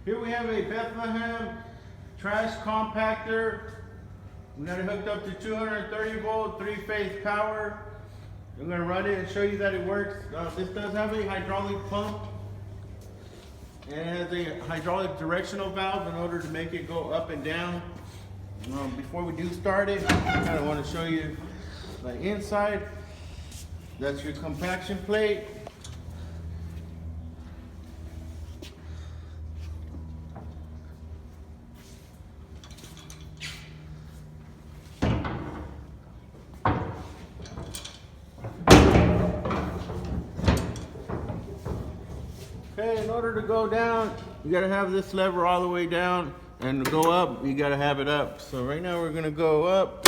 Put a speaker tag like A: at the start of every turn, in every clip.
A: Here we have a Bethlehem trash compactor. We got it hooked up to 230 volt, 3-phase power. I'm going to run it and show you that it works. This does have a hydraulic pump. And it has a hydraulic directional valve in order to make it go up and down. Before we do start it, I kind of want to show you the inside. That's your compaction plate. Okay, in order to go down, you gotta have this lever all the way down, and to go up, you gotta have it up. So right now we're gonna go up.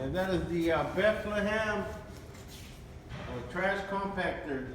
A: And that is the Bethlehem trash compactor.